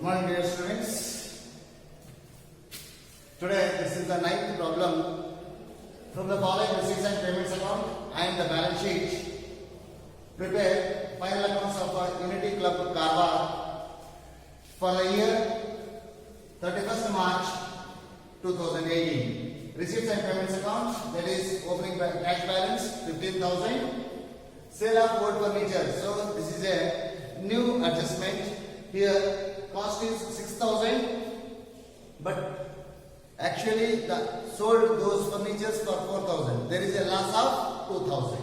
morning, dear students. Today, this is the ninth problem from the following receipts and payments account and the balance sheet. Prepare final accounts of Unity Club Karwar for the year 31st March 2018. Receipts and payments account, that is opening cash balance 15,000. Sale of wood furniture. So this is a new adjustment. Here cost is 6,000, but actually the sold those furnitures for 4,000. There is a loss of 2,000.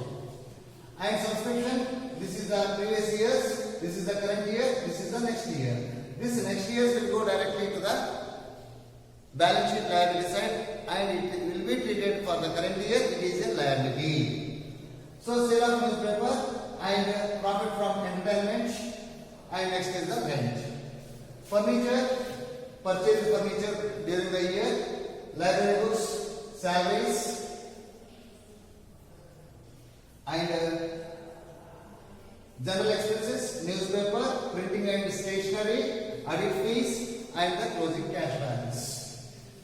And subscription, this is the previous years, this is the current year, this is the next year. This next years will go directly to the balance sheet liability side and it will be treated for the current year, it is a liability. So sale of newspaper and profit from entertainment, and next is the rent. Furniture, purchase furniture during the year, library books, salaries, and general expenses, newspaper, printing and stationery, audit fees, and the closing cash balance.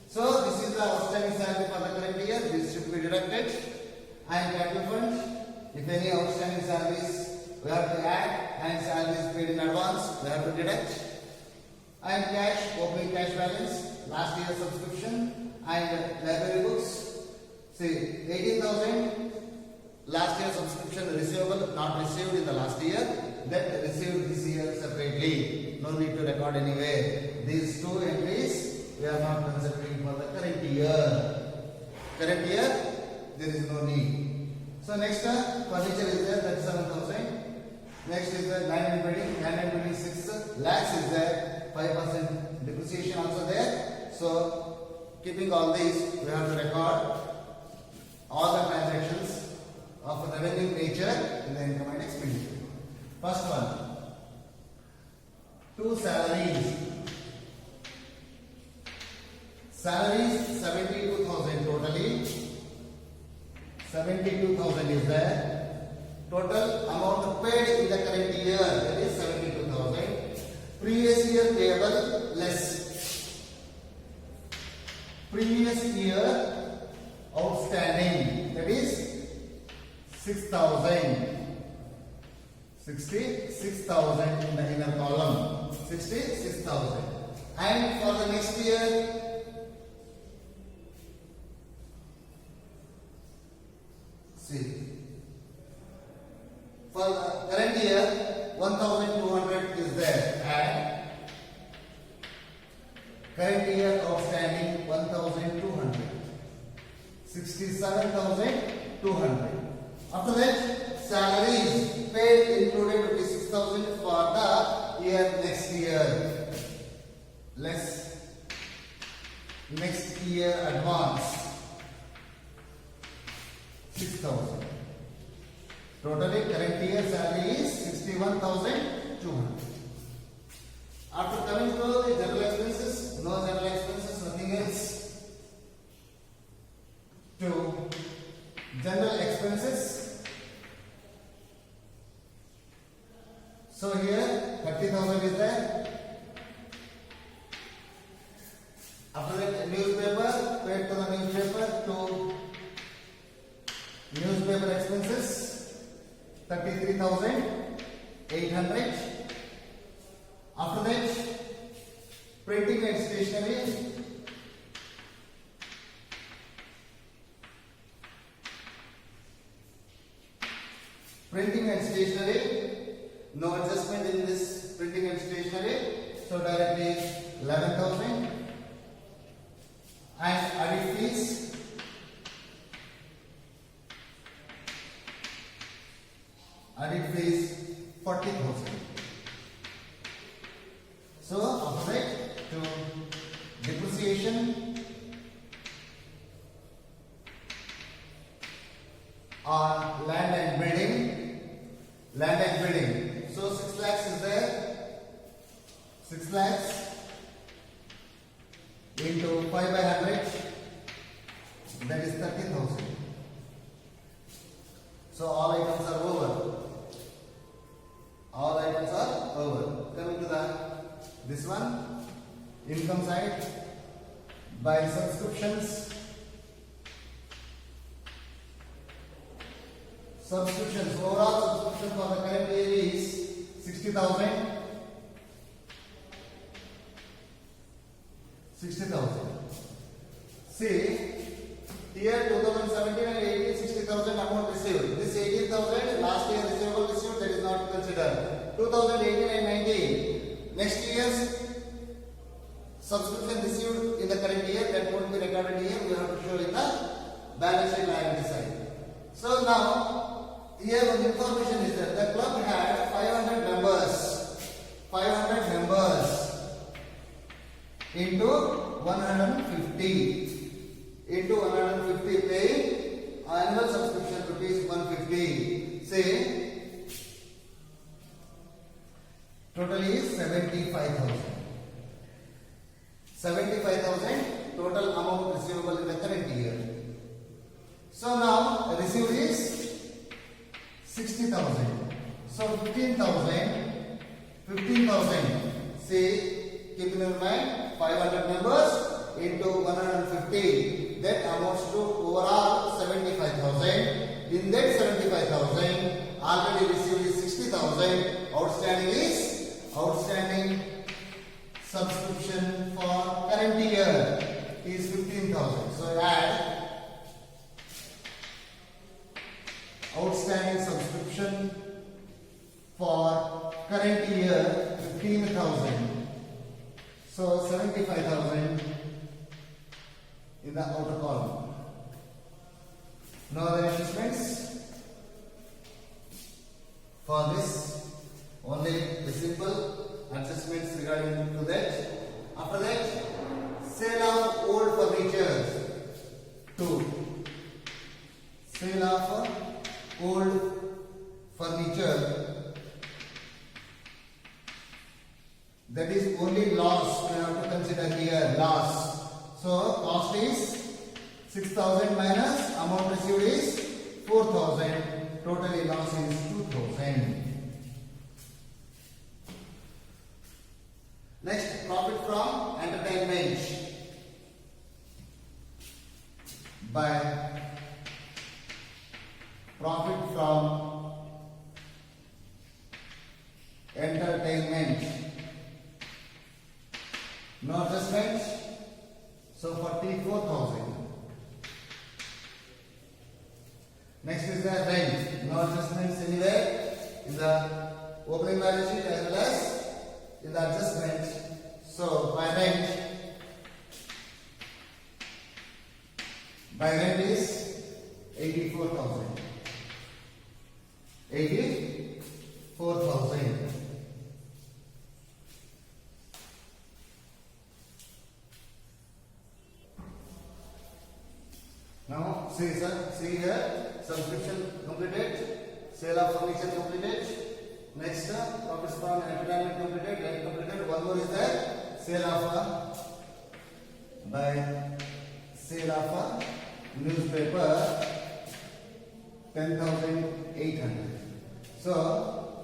So this is the outstanding salary for the current year. This should be deducted. And capital fund, if any outstanding salaries we have to add, and salaries paid in advance we have to deduct. And cash, opening cash balance, last year's subscription, and library books. See, 18,000 last year subscription receivable, not received in the last year, that received this year separately. No need to record anywhere. These two entries we are not considering for the current year. Current year, there is no need. So next furniture is there, 37,000. Next is the land and building, 6 lakhs is there. 5% depreciation also there. So keeping all these, we have to record all the transactions of revenue nature in the income and expenditure. First one, 2 salaries. Salaries 72,000 totally. 72,000 is there. Total amount paid in the current year, that is 72,000. Previous year payable less. Previous year outstanding, that is 6,000. 66,000 in the inner column. 66,000. And for the next year, see, for the current year 1,200 is there, and current year outstanding 1,200, 67,200. After that, salaries paid included 56,000 for the year next year, less next year advance 6,000. Totally current year salary is 61,200. After coming to the general expenses, no general expenses, nothing else. To general expenses. So here 30,000 is there. After that, newspaper, paid to the newspaper, to newspaper expenses 33,800. After that, printing and stationery no adjustment in this printing and stationery, so directly 11,000. And audit fees 40,000. So after that, to depreciation on land and building. So 6 lakhs is there. 6 lakhs into 5 by 100, that is 30,000. So all items are over. All items are over. Coming to the This one, income side, by subscriptions. Subscriptions, overall subscription for the current year is 60,000. 60,000. See, here 2017 and 18, 60,000 amount received. This 18,000 last year receivable received, that is not considered. 2018 and 19, next year's subscription received in the current year, that won't be recorded here. We have to show in the balance sheet liability side. So now, here one information is that the club had 500 members. 500 members into 150. Into 150 paying annual subscription rupees 150. Say total is 75,000. 75,000 total amount receivable in the current year. So now received is 60,000. So 15,000. 15,000. Say, keep in mind 500 members into 150. That amounts to overall 75,000. In that 75,000, already received is 60,000. Outstanding subscription for current year is 15,000. So add outstanding subscription for current year 15,000. So 75,000 in the outer column. No other adjustments for this. Only the simple adjustments regarding to that. After that, sale of old furniture. 2. Sale of old furniture. That is only loss. We have to consider here loss. So cost is 6,000 minus amount received is 4,000. Totally loss is 2,000. Next, profit from entertainment. By profit from entertainment. No adjustment. So 44,000. Next is the rent. No adjustments anywhere in the opening balance sheet as well as in the adjustment. So by rent is 84,000. 84,000. Now see here, subscription completed, sale of furniture completed. Next, profits from entertainment completed, rent completed. One more is there, sale of newspaper 10,800. So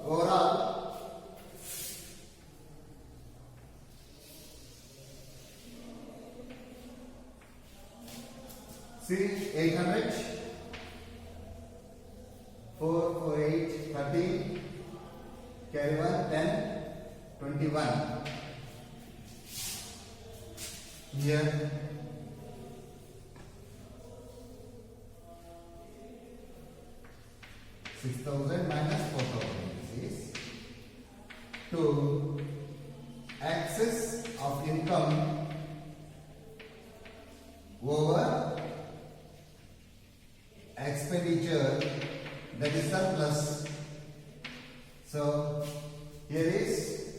overall, see 800, 4, 4, 8, 13, carry 1, 10, 21. Here 6,000 minus 4,000 is to excess of income over expenditure, that is surplus. So here is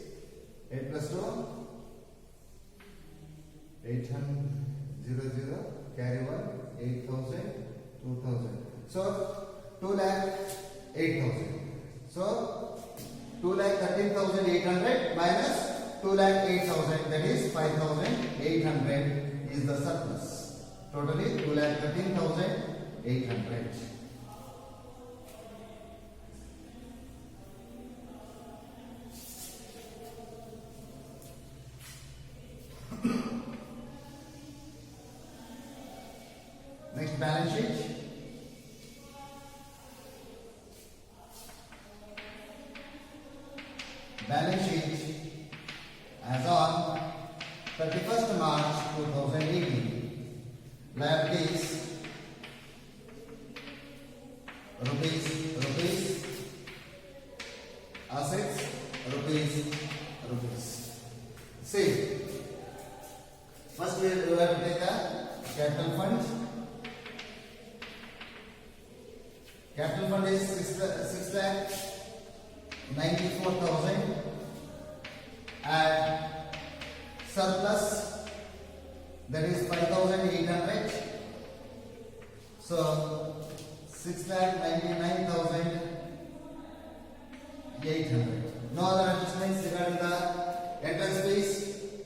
8 plus 2, 800, carry 1, 8,000, 2,000. So 2,08,000. So 2,13,800 minus 2,08,000, that is 5,800 is the surplus. Totally 2,13,800. balance sheet as on 31st March 2018. Liabilities rupees, assets rupees. See, first we have to take a capital fund. Capital fund is 6,94,000 and surplus, that is 5,800. So 6,99,800. No other adjustments regarding the entrance fees,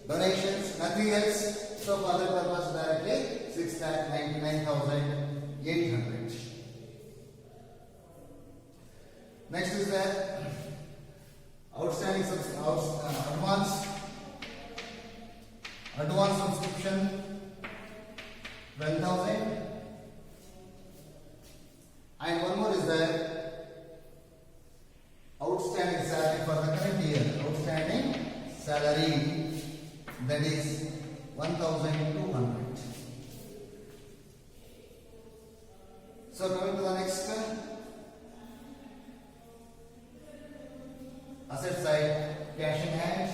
donations, nothing else. So for other purpose directly 6,99,800. Next is the outstanding advance subscription 12,000, and one more is there outstanding salary for the current year. Outstanding salary, that is 1,200. So coming to the next asset side, cash in hand.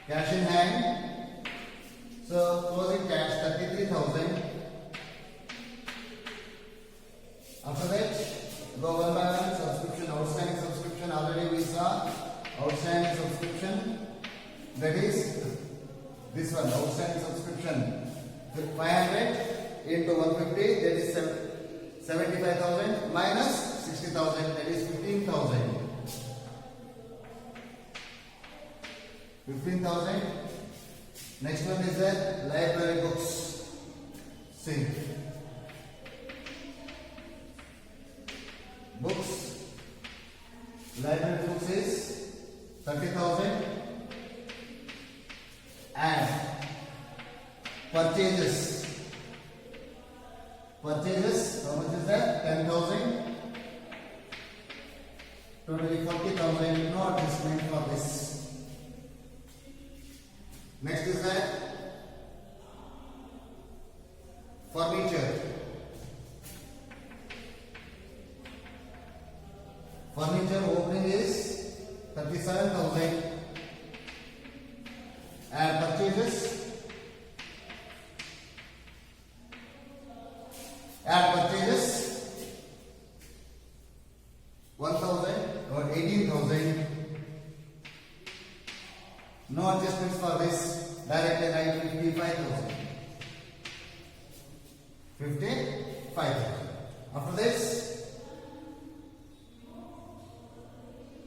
Cash in hand. So closing cash 33,000. After that, go one by one. Subscription, outstanding subscription. Already we saw outstanding subscription. That is this one, outstanding subscription. 500 into 150, that is 75,000 minus 60,000, that is 15,000. 15,000. Next one is the library books. See, books. Library books is 30,000 and purchases. Purchases, how much is that? 10,000. Totally 40,000. No adjustment for this. Next is that furniture. Furniture opening is 37,000 and purchases 1,000 or 18,000. No adjustments for this. Directly write 55,000. 55,000. After this,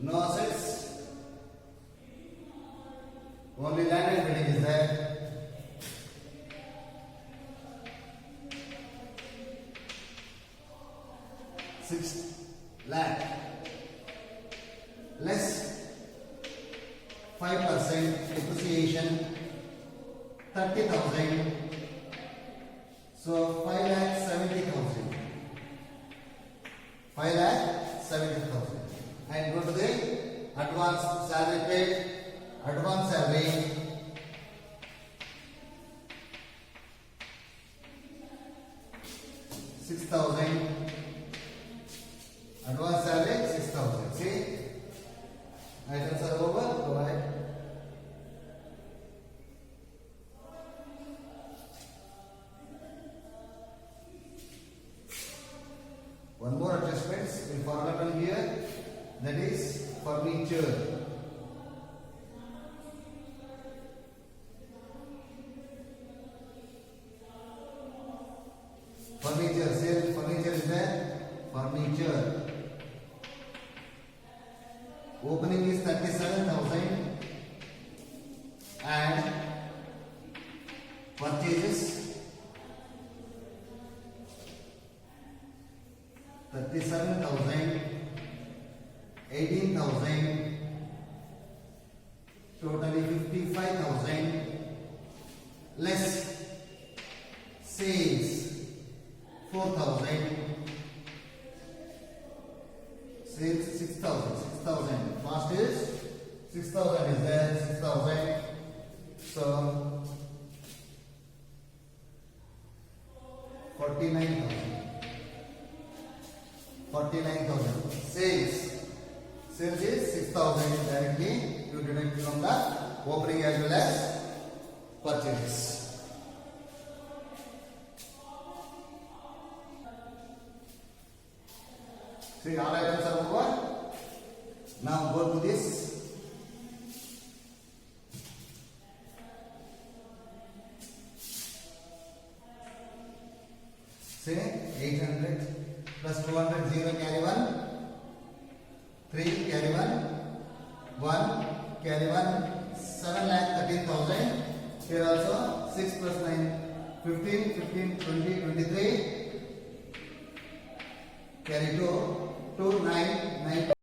no assets. Only land and building is there. lakh less 5% depreciation 30,000. So 5,70,000. 5,70,000. And go to the advance salary paid. Advance salary 6,000. Advance salary 6,000. See, items are over. Go ahead. One more adjustments we forgotten here. That is furniture. Furniture, sale furniture is there. Furniture. Opening is 37,000 and purchases 37,000, 18,000, totally 55,000 less sales 4,000. Sales 6,000. 6,000. Cost is 6,000 is there. 6,000. So 49,000. 49,000. Sales. Sales is 6,000 directly you deduct from the opening as well as purchase. See, all items are over. Now go to this. Say 800 plus 200, 0 carry 1, 3 carry 1, 1 carry 1, 7,13,000. Here also 6 plus 9, 15, 15, 20, 23. Carry 2, 2, 9, 9.